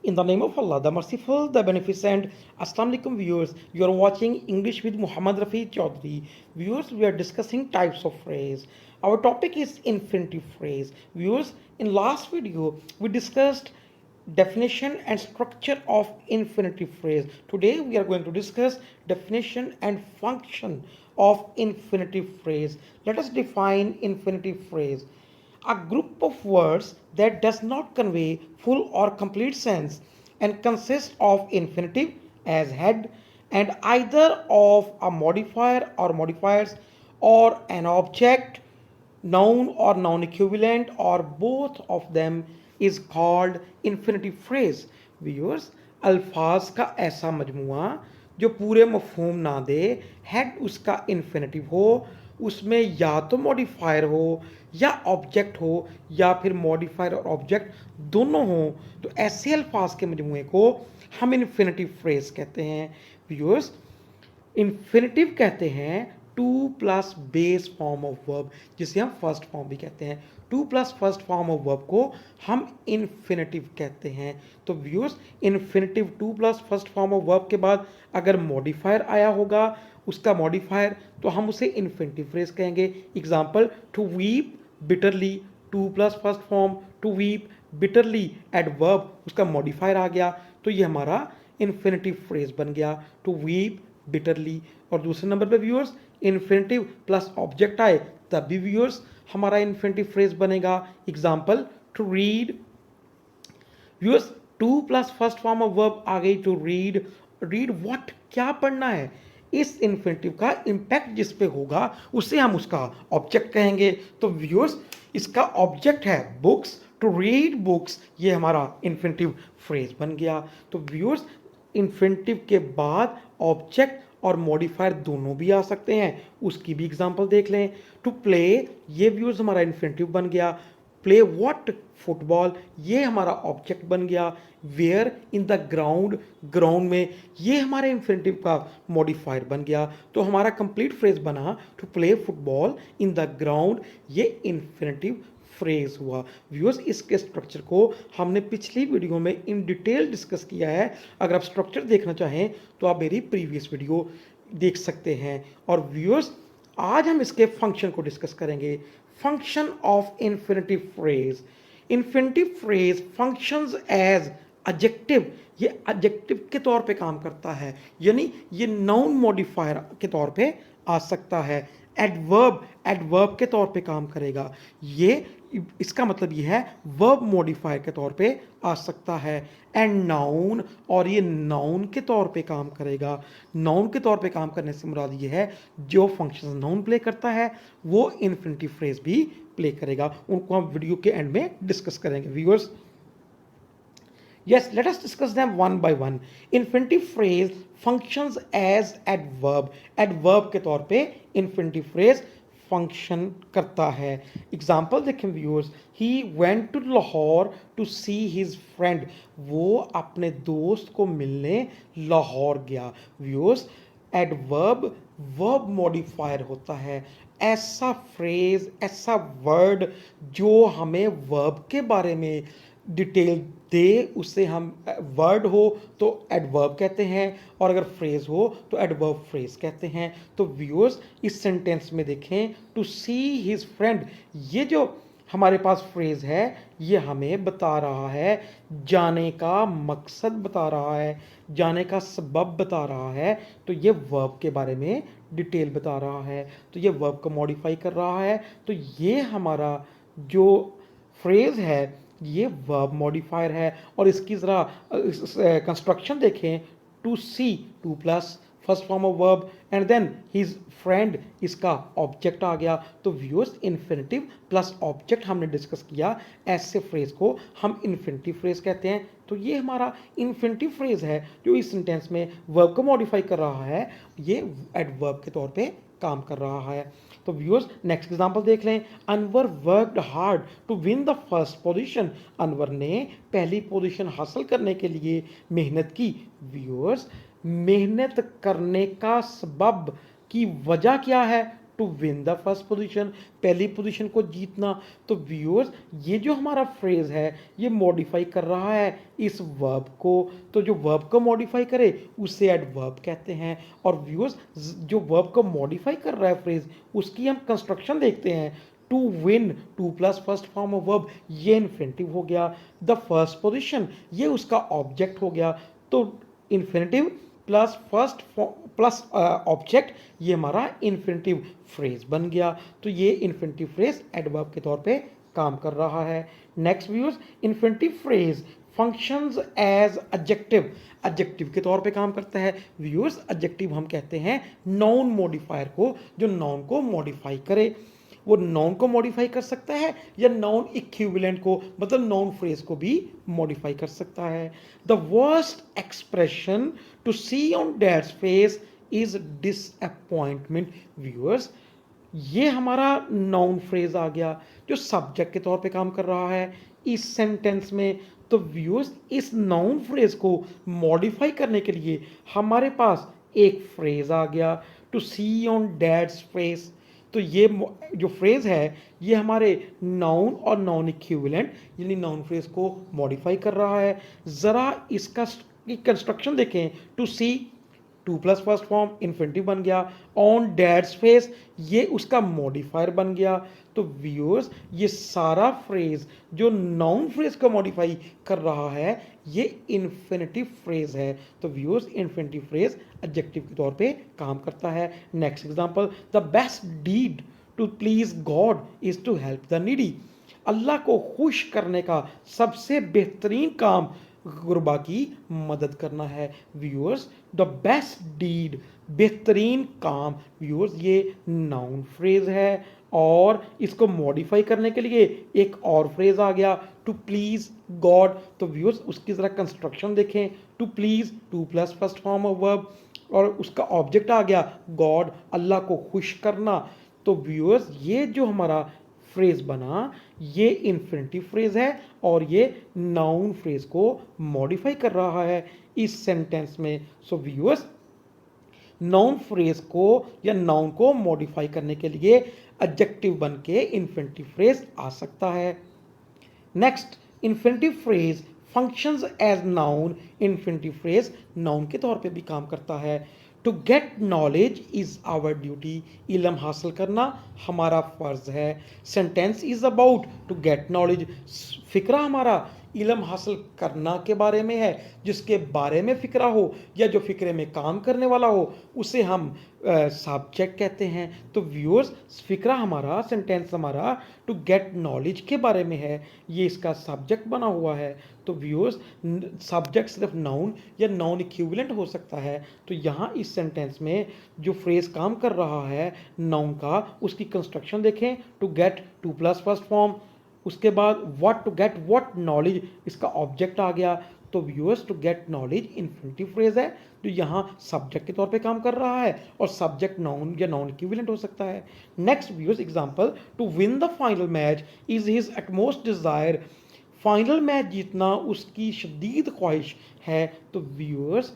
In the name of Allah, the Merciful, the Beneficent. Assalamu alaikum viewers. You are watching English with Muhammad Rafi Chaudhry. Viewers, we are discussing types of phrase. Our topic is infinitive phrase. Viewers, in last video we discussed definition and structure of infinitive phrase. Today we are going to discuss definition and function of infinitive phrase. Let us define infinitive phrase: a group of words that does not convey full or complete sense and consists of infinitive as head and either of a modifier or modifiers or an object, noun or noun equivalent, or both of them is called infinitive phrase. Viewers, अल्फाज का ऐसा मजमुआ जो पूरे मफहूम ना दे, head उसका infinitive हो, उसमें या तो मॉडिफायर हो या ऑब्जेक्ट हो या फिर मॉडिफायर और ऑब्जेक्ट दोनों हो, तो ऐसे अल्फाज के मजमूए को हम इन्फिनेटिव फ्रेज कहते हैं. व्यूअर्स, इन्फिनेटिव कहते हैं two plus base form of verb, जिसे हम फर्स्ट फॉर्म भी कहते हैं. To plus first form of verb को हम इन्फिनेटिव कहते हैं. तो viewers, infinitive to plus first form of verb के बाद अगर मॉडिफायर आया होगा, उसका मॉडिफायर, तो हम उसे इन्फिनेटिव फ्रेज कहेंगे. Example, to weep bitterly, to plus first form to weep bitterly at verb, उसका मॉडिफायर आ गया, तो ये हमारा इन्फिनेटिव फ्रेज बन गया, टू वीप बिटरली. और दूसरे नंबर पे व्यूअर्स, इन्फिनेटिव प्लस ऑब्जेक्ट आए तब भी व्यूअर्स हमारा इन्फिनेटिव फ्रेज बनेगा. Example, to read. Viewers, to plus first form of verb आ गई, टू रीड. रीड व्हाट, क्या पढ़ना है. इस इन्फिनेटिव का इम्पैक्ट जिस पे होगा उसे हम उसका ऑब्जेक्ट कहेंगे. तो व्यूअर्स, इसका ऑब्जेक्ट है बुक्स, टू रीड बुक्स, ये हमारा इन्फिनेटिव फ्रेज बन गया. तो व्यूअर्स, इन्फिनेटिव के बाद ऑब्जेक्ट और मॉडिफायर दोनों भी आ सकते हैं, उसकी भी एग्जांपल देख लें. टू प्ले, ये व्यूअर्स हमारा इन्फिनेटिव बन गया. प्ले व्हाट, फुटबॉल, ये हमारा ऑब्जेक्ट बन गया. Where, in the ground, ground में, ये हमारे इन्फिनेटिव का मॉडिफायर बन गया. तो हमारा कंप्लीट फ्रेज बना to play football in the ground, ये इन्फिनेटिव फ्रेज हुआ. व्यूअर्स, इसके स्ट्रक्चर को हमने पिछली वीडियो में इन डिटेल डिस्कस किया है. अगर आप स्ट्रक्चर देखना चाहें तो आप मेरी प्रीवियस वीडियो देख सकते हैं. और व्यूअर्स, आज हम इसके फंक्शन को डिस्कस करेंगे. Function of infinitive phrase. Infinitive phrase functions as adjective, ये एडजेक्टिव के तौर पे काम करता है, यानी ये नाउन मॉडिफायर के तौर पे आ सकता है. एडवर्ब, एडवर्ब के तौर पे काम करेगा. ये, इसका मतलब ये है वर्ब मॉडिफायर के तौर पे आ सकता है. एंड नाउन, और ये नाउन के तौर पे काम करेगा. नाउन के तौर पे काम करने से मुराद ये है जो फंक्शन नाउन प्ले करता है वो इन्फिनेटिव फ्रेज भी प्ले करेगा. उनको हम वीडियो के एंड में डिस्कस करेंगे. Viewers, yes, let us discuss them one by one. Infinitive phrase functions as adverb. Adverb के तौर पे infinitive phrase फंक्शन करता है. एग्जाम्पल देखें viewers, he went to Lahore to see his friend, वो अपने दोस्त को मिलने लाहौर गया. व्यूअर्स, एडवर्ब वर्ब मॉडिफायर होता है. ऐसा फ्रेज, ऐसा वर्ड जो हमें वर्ब के बारे में डिटेल दे, उसे हम, वर्ड हो तो एडवर्ब कहते हैं और अगर फ्रेज हो तो एडवर्ब फ्रेज कहते हैं. तो व्यूअर्स, इस सेंटेंस में देखें, टू सी हिज फ्रेंड, ये जो हमारे पास फ्रेज है ये हमें बता रहा है, जाने का मकसद बता रहा है, जाने का सबब बता रहा है. तो ये वर्ब के बारे में डिटेल बता रहा है, तो ये वर्ब को मॉडिफाई कर रहा है. तो ये हमारा जो फ्रेज है ये वर्ब मॉडिफायर है. और इसकी ज़रा कंस्ट्रक्शन देखें, to see, to plus first form of verb and then his friend, इसका ऑब्जेक्ट आ गया. तो व्यूअर्स, इन्फिनेटिव प्लस ऑब्जेक्ट हमने डिस्कस किया, ऐसे फ्रेज को हम इन्फिनेटिव फ्रेज कहते हैं. तो ये हमारा इन्फिनेटिव फ्रेज है जो इस सेंटेंस में वर्ब को मॉडिफाई कर रहा है, ये एडवर्ब के तौर पे काम कर रहा है. तो व्यूअर्स, नेक्स्ट एग्जांपल देख लें. Anwar worked hard to win the first position, Anwar ने पहली पोजीशन हासिल करने के लिए मेहनत की. व्यूअर्स, मेहनत करने का सबब की वजह क्या है, to win the first position, पहली पोजीशन को जीतना। तो व्यूअर्स ये जो हमारा फ्रेज है ये मॉडिफाई कर रहा है इस वर्ब को, तो जो वर्ब को मॉडिफाई करे उसे एडवर्ब कहते हैं। और व्यूअर्स जो वर्ब को मॉडिफाई कर रहा है फ्रेज उसकी हम कंस्ट्रक्शन देखते हैं। To win, to plus first form of verb, ये इन्फिनिटिव हो गया। द फर्स्ट पोजीशन ये उसका ऑब्जेक्ट हो गया, तो infinitive plus first plus object ये हमारा इन्फिनिटिव फ्रेज बन गया। तो ये इन्फिनिटिव फ्रेज एडवर्ब के तौर पे काम कर रहा है। Next viewers, infinitive phrase functions as adjective, adjective के तौर पे काम करता है। व्यूअर्स एडजेक्टिव हम कहते हैं नाउन मॉडिफायर को, जो नाउन को मॉडिफाई करे। वो नाउन को मॉडिफाई कर सकता है या नाउन इक्विवेलेंट को, मतलब नाउन फ्रेज को भी मॉडिफाई कर सकता है। The worst expression to see on dad's face is disappointment. Viewers ये हमारा नाउन फ्रेज आ गया जो सब्जेक्ट के तौर पे काम कर रहा है इस सेंटेंस में। तो व्यूअर्स इस नाउन फ्रेज को मॉडिफाई करने के लिए हमारे पास एक फ्रेज आ गया, to see on dad's face. तो ये जो फ्रेज है ये हमारे नाउन और नाउन इक्विवेलेंट यानी नाउन फ्रेज को मॉडिफाई कर रहा है। ज़रा इसका कंस्ट्रक्शन देखें। To see, to plus first form infinitive बन गया। ऑन डैड्स फेस ये उसका मॉडिफायर बन गया। तो व्यूअर्स ये सारा फ्रेज जो नाउन फ्रेज को मॉडिफाई कर रहा है ये इन्फिनिटिव फ्रेज है। तो व्यूअर्स इन्फिनिटिव फ्रेज एडजेक्टिव के तौर पे काम करता है। Next example, the best deed to please God is to help the needy. Allah को खुश करने का सबसे बेहतरीन काम गुरबा की मदद करना है। व्यूअर्स द बेस्ट डीड बेहतरीन काम, व्यूअर्स ये नाउन फ्रेज है और इसको मॉडिफाई करने के लिए एक और फ्रेज आ गया, टू प्लीज गॉड। तो व्यूअर्स उसकी ज़रा कंस्ट्रक्शन देखें। To please, to plus first form of verb और उसका ऑब्जेक्ट आ गया गॉड, अल्लाह को खुश करना। तो व्यूअर्स ये जो हमारा फ्रेज बना ये इन्फिनिटिव फ्रेज है और ये नाउन फ्रेज को मॉडिफाई कर रहा है इस सेंटेंस में। सो व्यूअर्स नाउन फ्रेज को या नाउन को मॉडिफाई करने के लिए एडजेक्टिव बन के इन्फिनिटिव फ्रेज आ सकता है। Next, infinitive phrase functions as noun. Infinitive phrase noun के तौर पे भी काम करता है। To get knowledge is our duty, इल्म हासिल करना हमारा फर्ज है। Sentence is about to get knowledge, फिक्रा हमारा इल्म हासिल करना के बारे में है। जिसके बारे में फ़िक्रा हो या जो फ़िक्रे में काम करने वाला हो उसे हम सब्जेक्ट कहते हैं। तो व्यूअर्स फ़िक्रा हमारा, सेंटेंस हमारा टू गेट नॉलेज के बारे में है, ये इसका सब्जेक्ट बना हुआ है। तो व्यूअर्स सब्जेक्ट सिर्फ नाउन या नाउन इक्विवेलेंट हो सकता है। तो यहाँ इस सेंटेंस में जो फ्रेज काम कर रहा है नाउन का उसकी कंस्ट्रक्शन देखें। To get, to plus first form, उसके बाद what, to get what knowledge इसका ऑब्जेक्ट आ गया। तो viewers to get knowledge infinitive phrase है जो यहाँ सब्जेक्ट के तौर पे काम कर रहा है और सब्जेक्ट नाउन या नाउन इक्विवेलेंट हो सकता है। Next viewers example, to win the final match is his utmost desire. Final match जीतना उसकी शदीद ख्वाहिश है। तो व्यूअर्स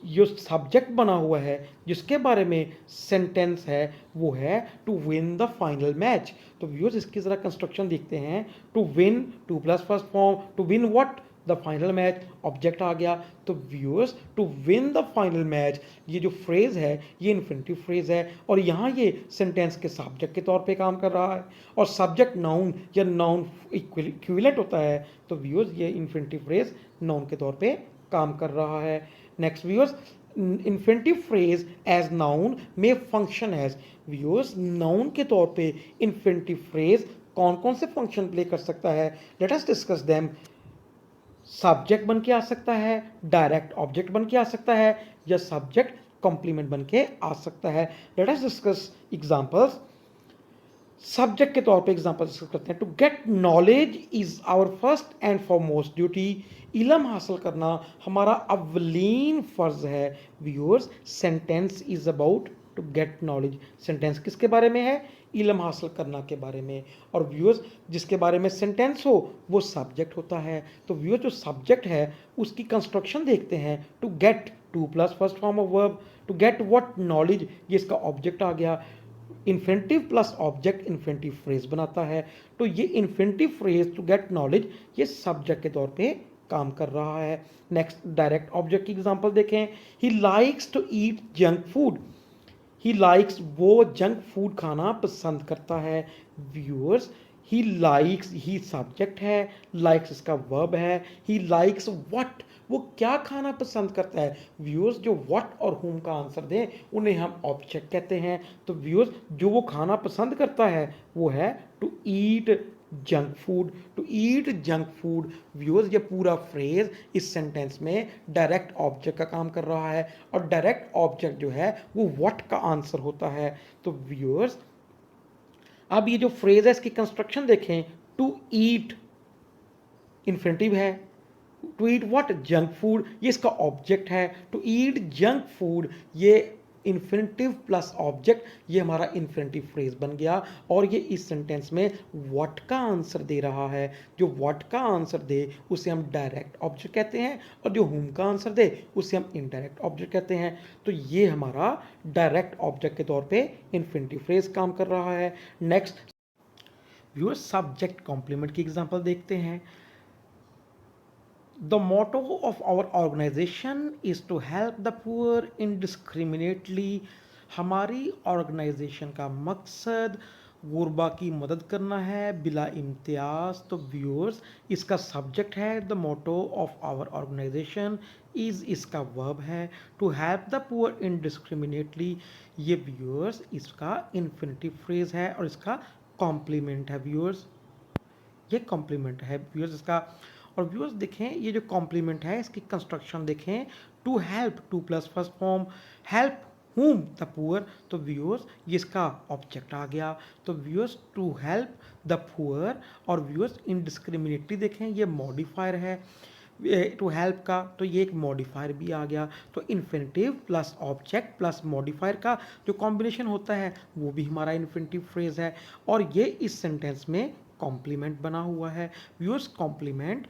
जो सब्जेक्ट बना हुआ है जिसके बारे में सेंटेंस है वो है to win the final match. तो व्यूअर्स इसकी ज़रा कंस्ट्रक्शन देखते हैं। To win, to plus first form, to win what, the final match, object आ गया। तो viewers to win the final match ये जो फ्रेज है ये इन्फिनिटिव फ्रेज है और यहाँ ये सेंटेंस के सब्जेक्ट के तौर पे काम कर रहा है और सब्जेक्ट नाउन या नाउन इक्विवेलेंट होता है। तो व्यूअर्स ये इन्फिनिटिव फ्रेज नाउन के तौर पे काम कर रहा है। Next viewers, infinitive phrase as noun में फंक्शन एज। व्यूअर्स नाउन के तौर पे इन्फिनिटिव फ्रेज कौन कौन से फंक्शन प्ले कर सकता है, let us discuss them. Subject बन के आ सकता है, डायरेक्ट ऑब्जेक्ट बन के आ सकता है या सब्जेक्ट कॉम्प्लीमेंट बन के आ सकता है। Let us discuss examples. Subject के तौर पे एग्जांपल डिस्कस करते हैं। To get knowledge is our first and foremost duty, इल्म हासिल करना हमारा अवलीन फर्ज है। Viewers sentence is about to get knowledge, sentence किसके बारे में है, इल्म हासिल करना के बारे में। और व्यूअर्स जिसके बारे में सेंटेंस हो वो सब्जेक्ट होता है। तो व्यूअर्स जो सब्जेक्ट है उसकी कंस्ट्रक्शन देखते हैं। To get, to plus first form of verb, to get what knowledge ये इसका ऑब्जेक्ट आ गया। Infinitive plus object infinitive phrase बनाता है। तो ये infinitive phrase to get knowledge ये सब्जेक्ट के तौर पे काम कर रहा है। नेक्स्ट डायरेक्ट ऑब्जेक्ट की एग्जांपल देखें। He likes to eat junk food. He likes वो जंक फूड खाना पसंद करता है। Viewers, he likes he subject है, लाइक्स इसका वर्ब है। ही लाइक्स व्हाट वो क्या खाना पसंद करता है। व्यूअर्स, जो व्हाट और हुम का आंसर दें उन्हें हम ऑब्जेक्ट कहते हैं। तो व्यूअर्स, जो वो खाना पसंद करता है वो है to eat junk food. To eat junk food. Viewers, ये पूरा फ्रेज इस सेंटेंस में डायरेक्ट ऑब्जेक्ट का काम कर रहा है और डायरेक्ट ऑब्जेक्ट जो है वो व्हाट का आंसर होता है। तो व्यूअर्स, अब ये जो फ्रेज है इसकी कंस्ट्रक्शन देखें। टू ईट इन्फिनिटिव है। To eat what junk food ये इसका ऑब्जेक्ट है। टू ईट जंक फूड ये इन्फिनिटिव प्लस ऑब्जेक्ट ये हमारा इन्फिनिटिव फ्रेज बन गया और ये इस सेंटेंस में व्हाट का आंसर दे रहा है। जो व्हाट का आंसर दे उसे हम डायरेक्ट ऑब्जेक्ट कहते हैं और जो हुम का आंसर दे उसे हम इनडायरेक्ट ऑब्जेक्ट कहते हैं। तो ये हमारा डायरेक्ट ऑब्जेक्ट के तौर पे इन्फिनिटिव फ्रेज काम कर रहा है। नेक्स्ट व्यूअर, सब्जेक्ट कॉम्प्लीमेंट की एग्जांपल देखते हैं। The motto of our organization is to help the poor indiscriminately. हमारी ऑर्गेनाइजेशन का मकसद गुरबा की मदद करना है बिला इम्तियाज। तो व्यूअर्स, इसका सब्जेक्ट है the motto of our organisation. Is इसका वर्ब है to help the poor indiscriminately. ये व्यूअर्स इसका इन्फिनिटिव फ्रेज है और इसका कॉम्प्लीमेंट है। व्यूअर्स, ये कॉम्प्लीमेंट है व्यूअर्स इसका। और व्यूअर्स देखें, ये जो कॉम्प्लीमेंट है इसकी कंस्ट्रक्शन देखें। To help, to plus first form, help whom the poor. तो व्यूअर्स ये इसका ऑब्जेक्ट आ गया। तो viewers, to help the poor और व्यूअर्स इनडिस्क्रिमिनेटली देखें ये मॉडिफायर है टू हेल्प का, तो ये एक मॉडिफायर भी आ गया। तो infinitive plus object plus modifier का जो कॉम्बिनेशन होता है वो भी हमारा इन्फिनिटिव फ्रेज है और ये इस सेंटेंस में कॉम्प्लीमेंट बना हुआ है। व्यूअर्स, कॉम्प्लीमेंट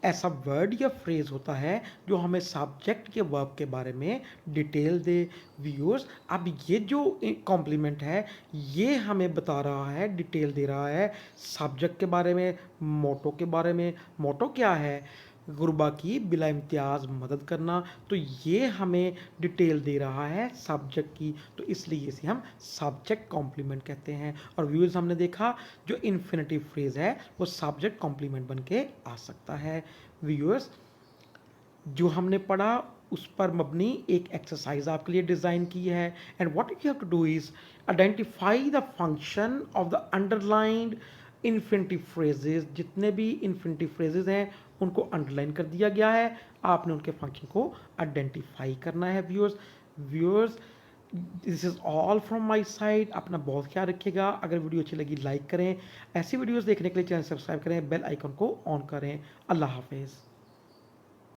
ऐसा वर्ड या फ्रेज होता है जो हमें सब्जेक्ट के वर्ब के बारे में डिटेल दे। व्यूअर्स, अब ये जो कॉम्प्लीमेंट है ये हमें बता रहा है, डिटेल दे रहा है सब्जेक्ट के बारे में, मोटो के बारे में। मोटो क्या है? गुरबा की बिला इम्तियाज मदद करना। तो ये हमें डिटेल दे रहा है सब्जेक्ट की, तो इसलिए इसे हम सब्जेक्ट कॉम्प्लीमेंट कहते हैं। और व्यूअर्स, हमने देखा जो इन्फिनिटिव फ्रेज है वो सब्जेक्ट कॉम्प्लीमेंट बन के आ सकता है। व्यूअर्स, जो हमने पढ़ा उस पर मबनी एक एक्सरसाइज आपके लिए डिज़ाइन की है। And what you have to do is identify the function of the underlined infinitive phrases. जितने भी इन्फिनिटिव फ्रेजेस हैं उनको अंडरलाइन कर दिया गया है, आपने उनके फंक्शन को आइडेंटिफाई करना है। Viewers, this is all from my side. अपना बहुत ख्याल रखिएगा। अगर वीडियो अच्छी लगी लाइक करें, ऐसी वीडियोज़ देखने के लिए चैनल सब्सक्राइब करें, बेल आइकन को ऑन करें। अल्लाह हाफिज़।